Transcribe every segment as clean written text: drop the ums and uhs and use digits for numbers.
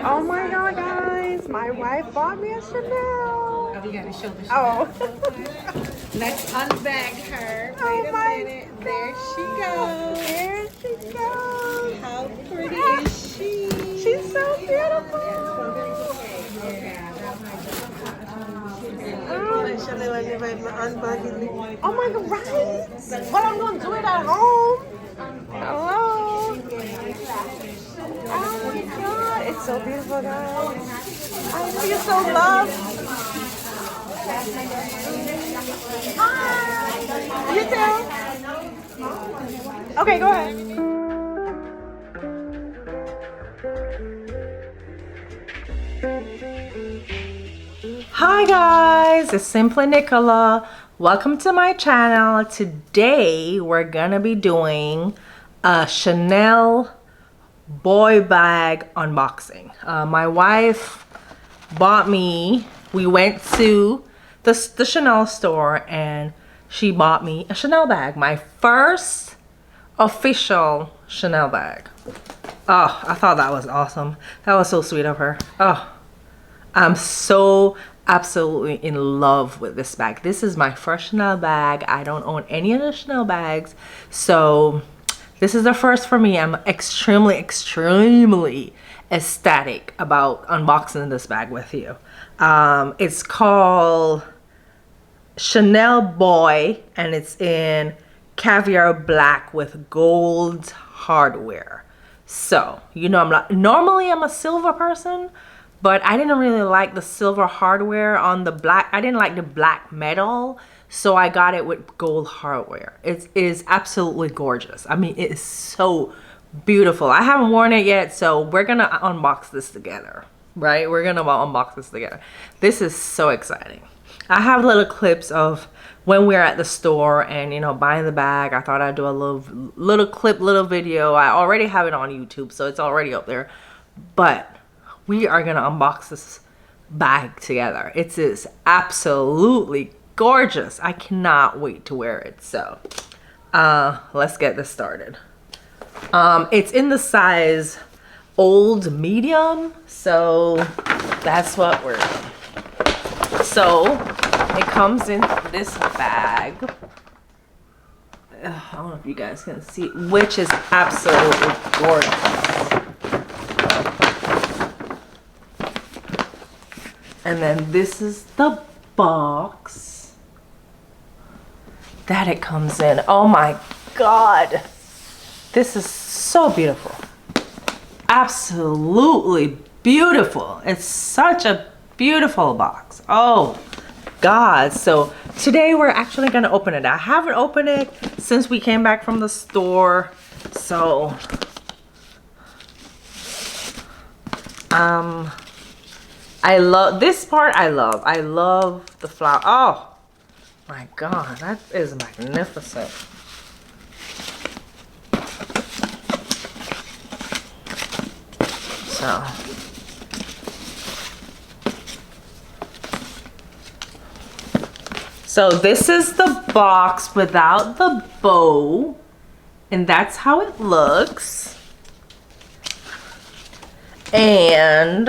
Oh my god, guys, my wife bought me a Chanel. Oh, you gotta show the Oh. Let's unbag her. Wait a minute. There she goes. There she goes. How pretty is she? She's so beautiful. Oh my god, right? But I'm gonna do it at home. Hello. Oh my god, it's so beautiful, guys. I feel so loved. Hi. You too. Okay, go ahead. Hi guys, it's Simply Nichola. Welcome to my channel. Today we're gonna be doing a Chanel boy bag unboxing. My wife bought me, we went to the Chanel store and she bought me a Chanel bag. My first official Chanel bag. Oh, I thought that was awesome. That was so sweet of her. Oh, I'm so absolutely in love with this bag. This is my first Chanel bag. I don't own any other Chanel bags, so this is the first for me. I'm extremely ecstatic about unboxing this bag with you. It's called Chanel Boy and it's in caviar black with gold hardware. So you know, normally I'm a silver person, but I didn't really like the silver hardware on the black. I didn't like the black metal, so I got it with gold hardware. It is absolutely gorgeous. I mean, it is so beautiful. I haven't worn it yet, so we're gonna unbox this together, right? We're gonna unbox this together. This is so exciting. I have little clips of when we're at the store and, you know, buying the bag. I thought I'd do a little clip, little video. I already have it on YouTube, so it's already up there. But we are gonna unbox this bag together. It is absolutely gorgeous. I cannot wait to wear it. So let's get this started. It's in the size old medium, so that's what we're doing. So it comes in this bag. I don't know if you guys can see, which is absolutely gorgeous. And then this is the box that it comes in. Oh my God. This is so beautiful. Absolutely beautiful. It's such a beautiful box. Oh God. So today we're actually gonna open it. I haven't opened it since we came back from the store. So I love this part. I love the flower. Oh my God, that is magnificent. So this is the box without the bow, and that's how it looks. And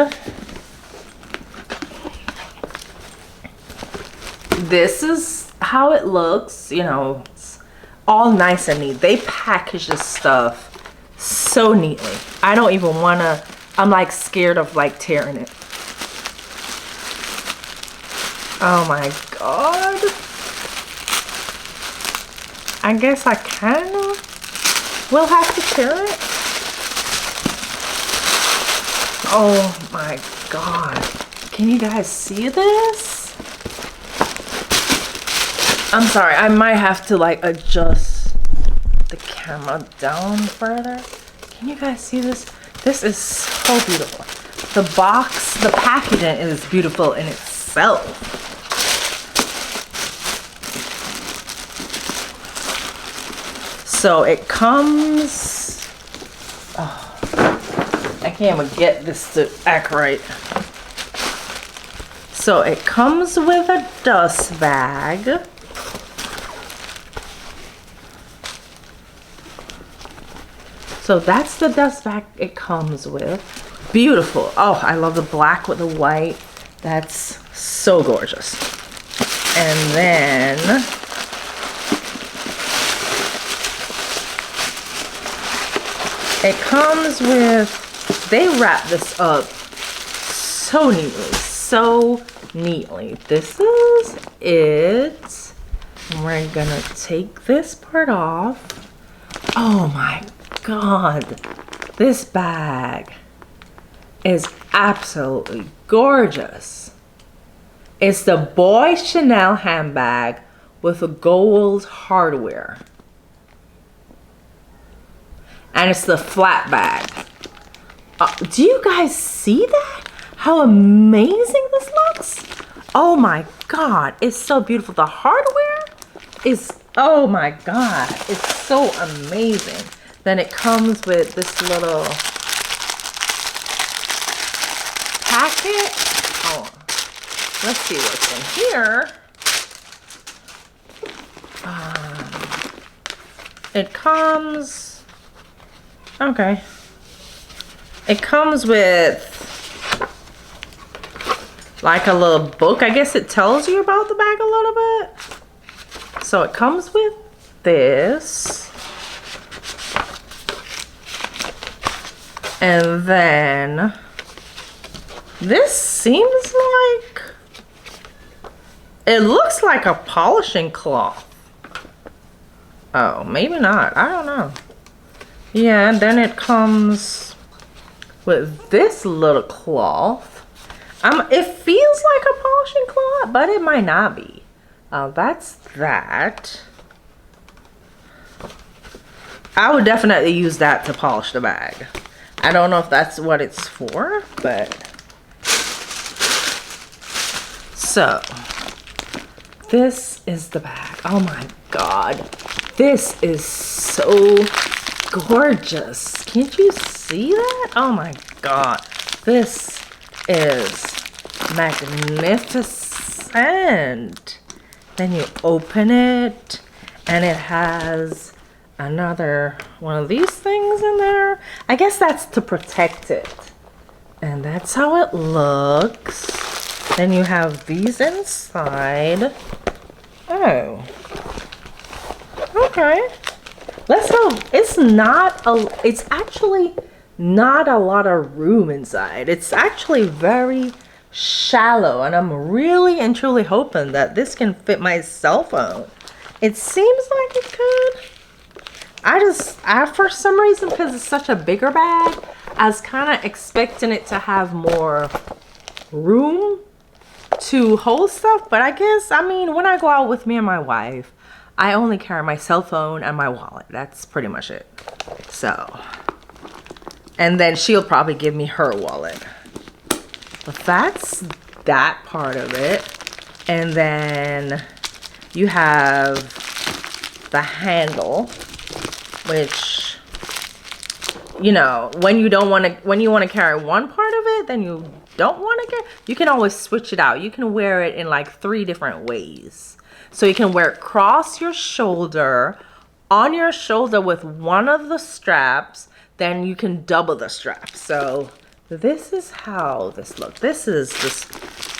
this is how it looks. You know, it's all nice and neat. They package this stuff so neatly. I don't even wanna, I'm like scared of like tearing it. Oh my God. I guess I kinda will have to tear it. Oh my God. Can you guys see this? I'm sorry, I might have to like adjust the camera down further. Can you guys see this? This is so beautiful. The box, the packaging is beautiful in itself. So it comes, oh, I can't even get this to act right. So it comes with a dust bag. So that's the dust bag it comes with. beautiful. Oh, I love the black with the white. That's so gorgeous. And then it comes with, they wrap this up so neatly. This is it. And we're gonna take this part off. Oh my God, this bag is absolutely gorgeous. It's the boy Chanel handbag with a gold hardware. And it's the flat bag. Do you guys see that? How amazing this looks? Oh my God, it's so beautiful. The hardware is, oh my God, it's so amazing. Then it comes with this little packet. Oh, let's see what's in here. It comes, okay. It comes with like a little book. I guess it tells you about the bag a little bit. So it comes with this. And then this seems like, it looks like a polishing cloth. Oh, maybe not. I don't know. Yeah, and then it comes with this little cloth. It feels like a polishing cloth, but it might not be. That's that. I would definitely use that to polish the bag. I don't know if that's what it's for, but. So, this is the bag. Oh my God. This is so gorgeous. Can't you see that? Oh my God. This is magnificent. Then you open it and it has another one of these things in there. I guess that's to protect it. And that's how it looks. Then you have these inside. Oh. Okay. Let's hope it's actually not a lot of room inside. It's actually very shallow, and I'm really and truly hoping that this can fit my cell phone. It seems like it could. I for some reason, because it's such a bigger bag, I was kind of expecting it to have more room to hold stuff, but I guess, I mean, when I go out with me and my wife, I only carry my cell phone and my wallet. That's pretty much it. So, and then she'll probably give me her wallet. But that's that part of it. And then you have the handle, which, you know, when you want to carry one part of it, then you don't want to carry, you can always switch it out. You can wear it in like 3 different ways. So you can wear it across your shoulder, on your shoulder with one of the straps, then you can double the strap. So this is how this looks. This is just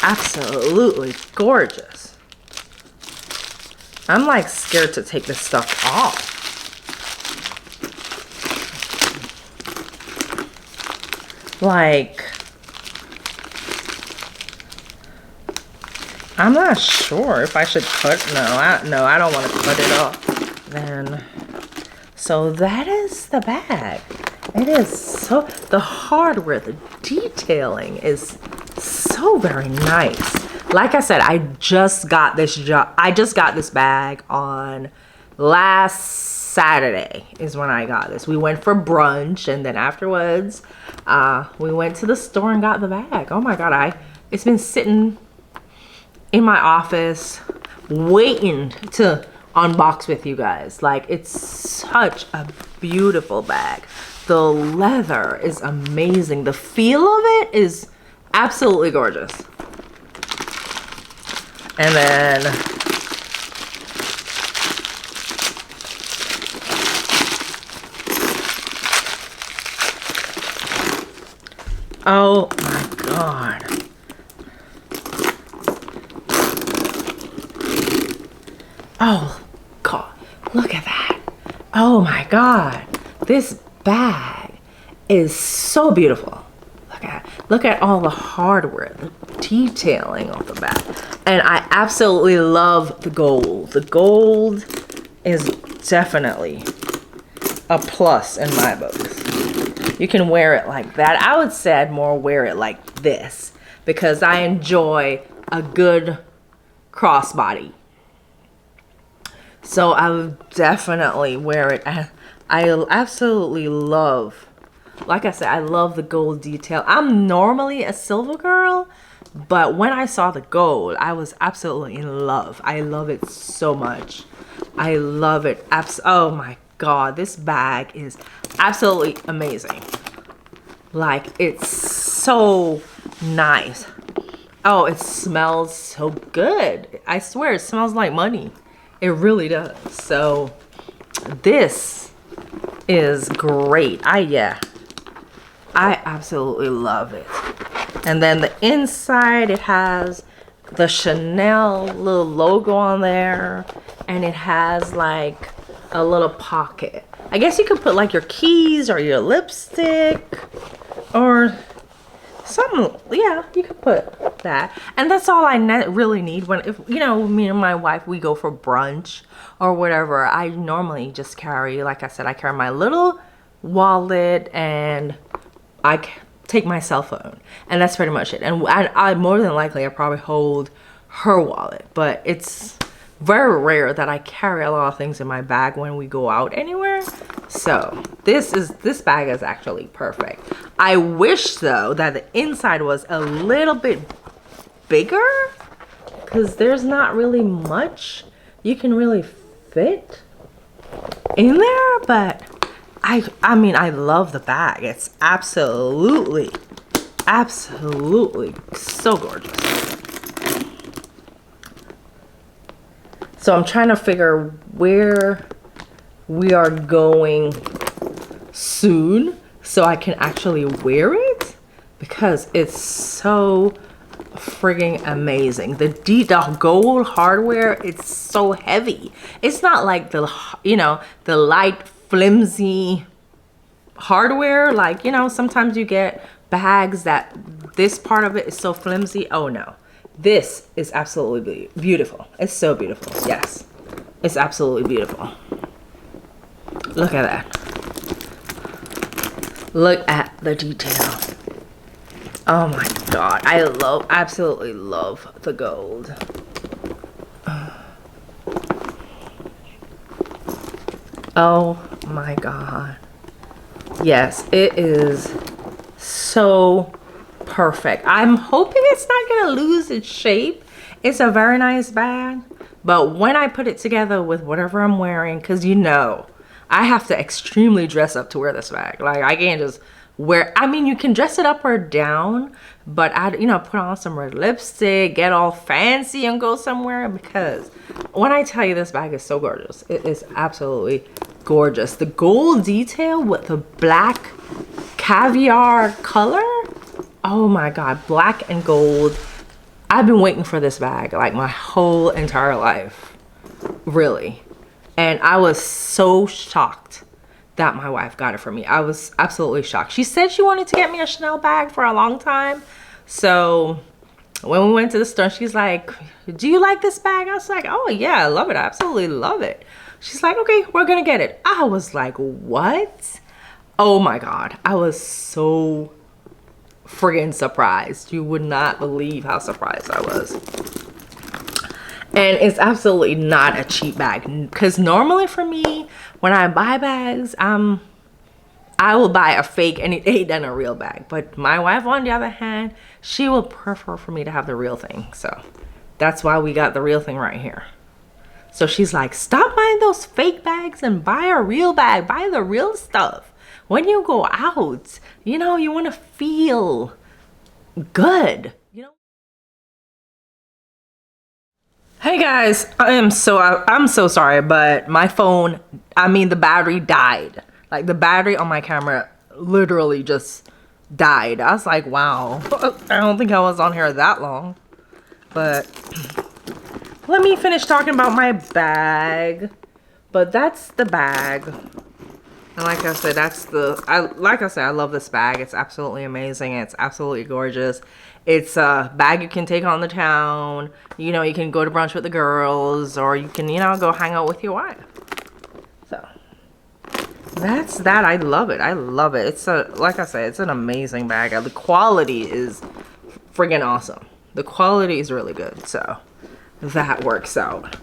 absolutely gorgeous. I'm like scared to take this stuff off. Like, I'm not sure if I should cut. No, I don't want to cut it off. Then, so that is the bag. It is so, the hardware, the detailing is so very nice. Like I said, I just got this bag on last Saturday is when I got this. We went for brunch, and then afterwards, we went to the store and got the bag. Oh my God, it's been sitting in my office waiting to unbox with you guys. Like, it's such a beautiful bag. The leather is amazing. The feel of it is absolutely gorgeous. And then Oh my God. Oh God, look at that. Oh my God. This bag is so beautiful. Look at all the hardware, the detailing of the bag. And I absolutely love the gold. The gold is definitely a plus in my books. You can wear it like that. I would say I'd more wear it like this because I enjoy a good crossbody. So I would definitely wear it. I absolutely love, like I said, I love the gold detail. I'm normally a silver girl, but when I saw the gold, I was absolutely in love. I love it so much. I love it. Oh my God, this bag is absolutely amazing. Like, it's so nice. Oh, it smells so good. I swear, it smells like money. It really does. So this is great. I absolutely love it. And then the inside, it has the Chanel little logo on there, and it has like a little pocket. I guess you could put like your keys or your lipstick or something. Yeah, you could put that. And that's all I really need when, if you know, me and my wife, we go for brunch or whatever. I normally just carry, like I said, I carry my little wallet and I take my cell phone, and that's pretty much it. And I more than likely I probably hold her wallet, but it's very rare that I carry a lot of things in my bag when we go out anywhere. So this bag is actually perfect. I wish though that the inside was a little bit bigger because there's not really much you can really fit in there, but I mean, I love the bag. It's absolutely so gorgeous. So I'm trying to figure where we are going soon so I can actually wear it because it's so frigging amazing. The gold hardware, it's so heavy. It's not like the, you know, the light flimsy hardware, like, you know, sometimes you get bags that this part of it is so flimsy. Oh no, this is absolutely beautiful. It's so beautiful. Yes, it's absolutely beautiful. Look at that. Look at the detail. Oh my God, I absolutely love the gold. Oh my God. Yes, it is so perfect. I'm hoping it's not gonna lose its shape. It's a very nice bag, but when I put it together with whatever I'm wearing, because you know, I have to extremely dress up to wear this bag. Like, I can't just wear, I mean, you can dress it up or down, but I, you know, put on some red lipstick, get all fancy and go somewhere, because when I tell you this bag is so gorgeous, it is absolutely gorgeous. The gold detail with the black caviar color, oh my God, black and gold. I've been waiting for this bag like my whole entire life, really. And I was so shocked that my wife got it for me. I was absolutely shocked. She said she wanted to get me a Chanel bag for a long time. So when we went to the store, she's like, do you like this bag? I was like, oh yeah, I love it. I absolutely love it. She's like, okay, we're gonna get it. I was like, what? Oh my God, I was so friggin' surprised. You would not believe how surprised I was. And it's absolutely not a cheap bag, because normally for me, when I buy bags, I will buy a fake any day than a real bag. But my wife, on the other hand, she will prefer for me to have the real thing. So that's why we got the real thing right here. So she's like, stop buying those fake bags and buy a real bag. Buy the real stuff. When you go out, you know, you want to feel good, you know? Hey guys, I'm so sorry, but my phone, I mean, the battery died. Like, the battery on my camera literally just died. I was like, wow. I don't think I was on here that long. But let me finish talking about my bag. But that's the bag. And like I said, I love this bag. It's absolutely amazing. It's absolutely gorgeous. It's a bag you can take on the town. You know, you can go to brunch with the girls, or you can, you know, go hang out with your wife. So that's that. I love it. I love it. It's like I said, it's an amazing bag. The quality is friggin' awesome. The quality is really good. So that works out.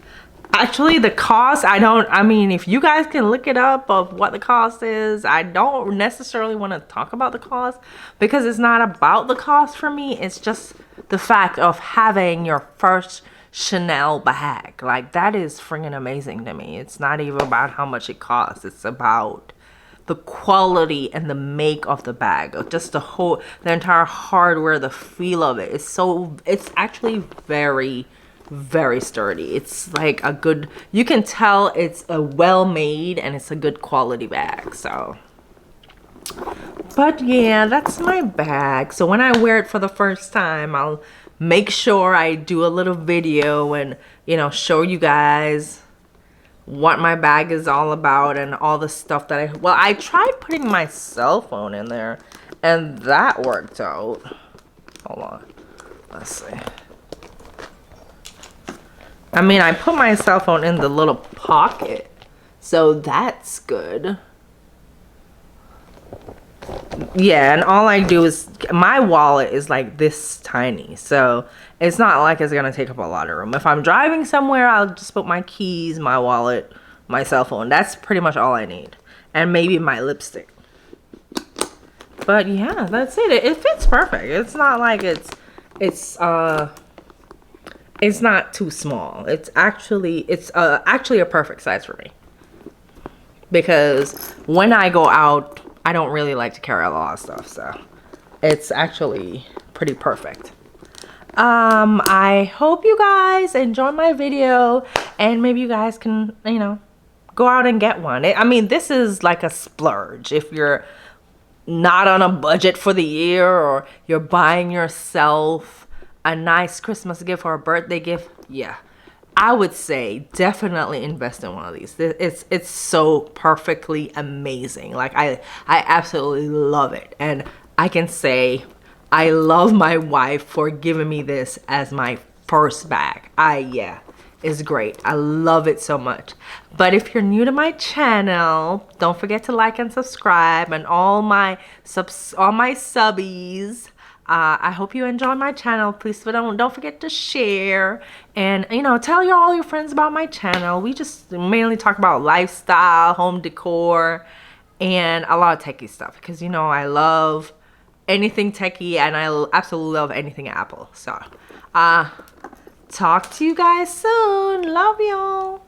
Actually, the cost, I mean, if you guys can look it up of what the cost is, I don't necessarily want to talk about the cost because it's not about the cost for me. It's just the fact of having your first Chanel bag. Like, that is freaking amazing to me. It's not even about how much it costs. It's about the quality and the make of the bag. Just the entire hardware, the feel of it. It's actually very sturdy. It's like a good, you can tell it's a well made and it's a good quality bag. So, but yeah, that's my bag. So when I wear it for the first time, I'll make sure I do a little video and, you know, show you guys what my bag is all about and all the stuff that I tried putting my cell phone in there and that worked out. Hold on, let's see. I mean, I put my cell phone in the little pocket, so that's good. Yeah, and all I do is, my wallet is like this tiny, so it's not like it's gonna take up a lot of room. If I'm driving somewhere, I'll just put my keys, my wallet, my cell phone. That's pretty much all I need. And maybe my lipstick. But yeah, that's it. It fits perfect. It's not like it's not too small. It's actually a perfect size for me. Because when I go out, I don't really like to carry a lot of stuff, so it's actually pretty perfect. I hope you guys enjoy my video and maybe you guys can, you know, go out and get one. I mean, this is like a splurge if you're not on a budget for the year or you're buying yourself a nice Christmas gift or a birthday gift. Yeah, I would say definitely invest in one of these. It's so perfectly amazing. Like I absolutely love it, and I can say I love my wife for giving me this as my first bag. Yeah, it's great. I love it so much. But if you're new to my channel, don't forget to like and subscribe, and all my subbies. I hope you enjoy my channel. Please don't forget to share and, you know, tell all your friends about my channel. We just mainly talk about lifestyle, home decor, and a lot of techie stuff because, you know, I love anything techie and I absolutely love anything Apple. So talk to you guys soon. Love y'all.